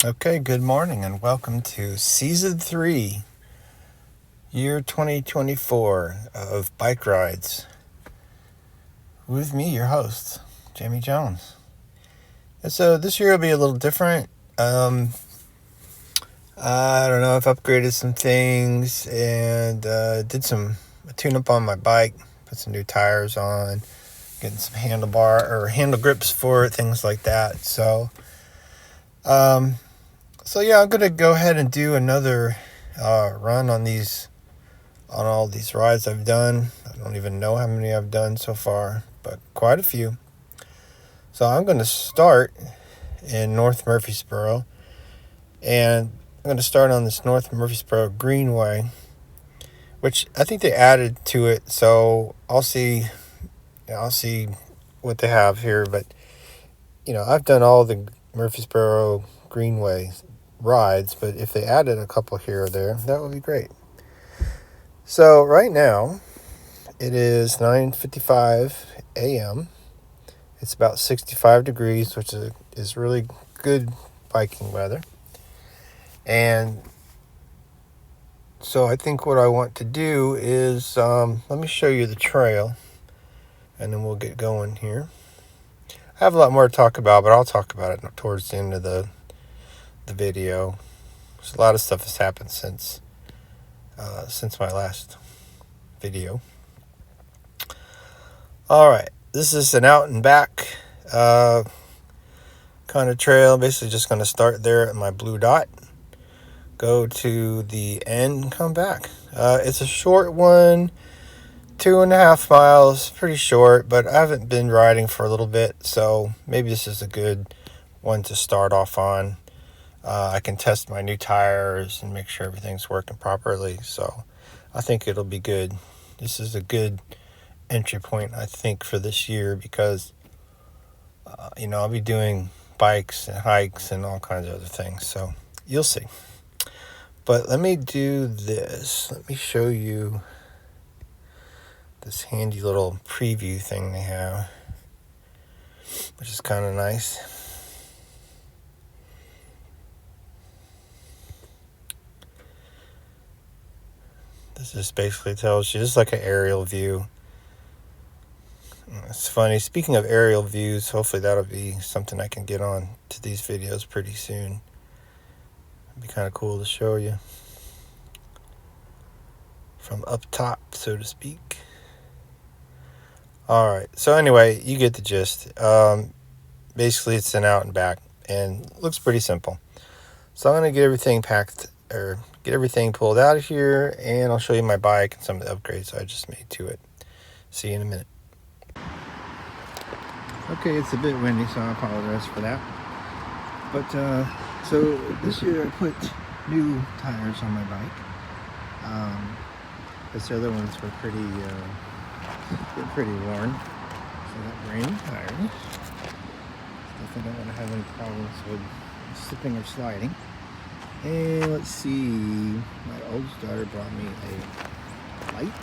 Okay, good morning and welcome to Season 3, year 2024 of Bike Rides. With me, your host, Jamie Jones. And so this year will be a little different. I don't know, I've upgraded some things and did some tune-up on my bike, put some new tires on, getting some handle grips for it, things like that. So yeah, I'm going to go ahead and do another run on all these rides I've done. I don't even know how many I've done so far, but quite a few. So I'm going to start in North Murfreesboro, and I'm going to start on this North Murfreesboro Greenway, which I think they added to it. So I'll see what they have here, but I've done all the Murfreesboro Greenway rides, but if they added a couple here or there, that would be great. So right now it is 9:55 a.m. It's about 65 degrees, which is really good biking weather. And so I think what I want to do is let me show you the trail, and then we'll get going here. I have a lot more to talk about, but I'll talk about it towards the end of the video. There's a lot of stuff that's happened since my last video. All right, this is an out and back kind of trail. Basically just going to start there at my blue dot, go to the end and come back. It's a short one, 2.5 miles, pretty short, but I haven't been riding for a little bit, so maybe this is a good one to start off on. I can test my new tires and make sure everything's working properly, so I think it'll be good. This is a good entry point, I think, for this year because, I'll be doing bikes and hikes and all kinds of other things, so you'll see. But let me do this. Let me show you this handy little preview thing they have, which is kind of nice. This just basically tells you, just like an aerial view. It's funny, speaking of aerial views, hopefully that'll be something I can get on to these videos pretty soon. It'd be kind of cool to show you from up top, so to speak. Alright, so anyway, you get the gist. Basically it's an out and back and looks pretty simple. So I'm going to get everything get everything pulled out of here, and I'll show you my bike and some of the upgrades I just made to it. See you in a minute. Okay, it's a bit windy, so I apologize for that. But so this year I put new tires on my bike. Because the other ones were pretty worn. So I got brand new tires. Definitely don't want to have any problems with slipping or sliding. And let's see, my oldest daughter brought me a light,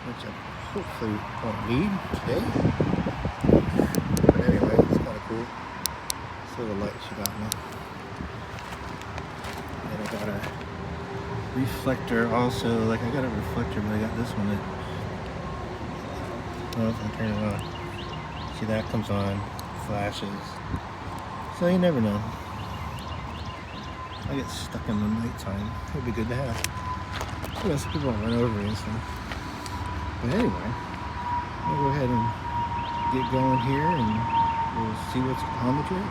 which I hopefully won't need today. But anyway, it's kind of cool. This little light she got me. And I got a reflector also. Like, I got a reflector, but I got this one that, well, if I turn it on, see, that comes on, flashes. So you never know. I get stuck in the nighttime. It'd be good to have. So people won't run over me and stuff. But anyway, I'll go ahead and get going here, and we'll see what's on the trail.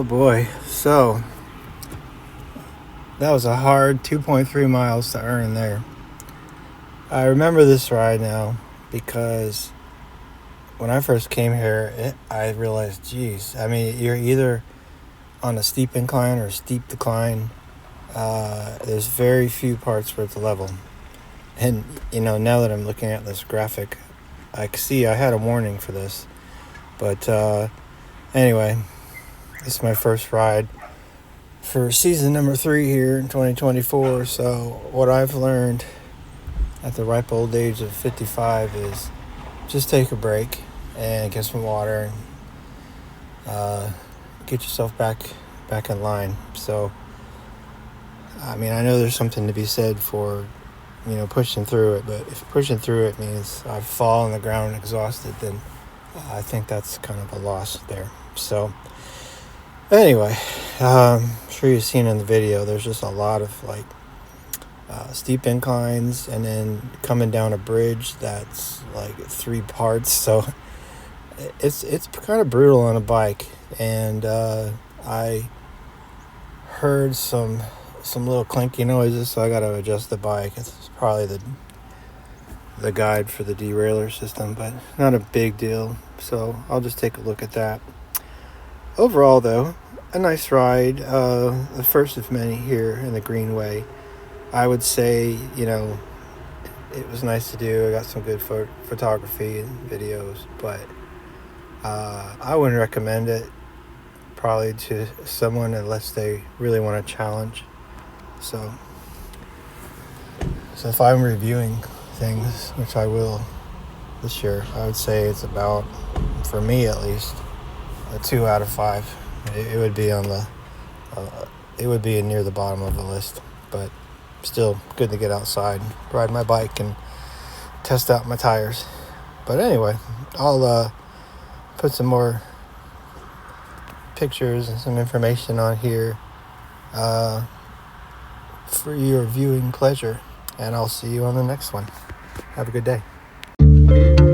Oh boy. So that was a hard 2.3 miles to earn there. I remember this ride now because when I first came here, I realized, geez, I mean, you're either on a steep incline or a steep decline. There's very few parts where it's level. And, now that I'm looking at this graphic, I can see I had a warning for this. But anyway, this is my first ride for season number 3 here in 2024. So what I've learned at the ripe old age of 55 is just take a break and get some water and get yourself back in line. So I mean, I know there's something to be said for pushing through it, but if pushing through it means I fall on the ground exhausted, then I think that's kind of a loss there. So anyway, I'm sure you've seen in the video, there's just a lot of steep inclines, and then coming down a bridge that's like 3 parts. So it's kind of brutal on a bike. And I heard some little clinky noises, so I got to adjust the bike. It's probably the guide for the derailleur system, but not a big deal. So I'll just take a look at that. Overall, though, a nice ride. The first of many here in the Greenway. I would say, it was nice to do. I got some good photography and videos, but I wouldn't recommend it probably to someone unless they really want a challenge. So if I'm reviewing things, which I will this year, I would say it's about, for me at least, a 2 out of 5. It would be on it would be near the bottom of the list, but still good to get outside, ride my bike, and test out my tires. But anyway, I'll put some more pictures and some information on here for your viewing pleasure, and I'll see you on the next one. Have a good day.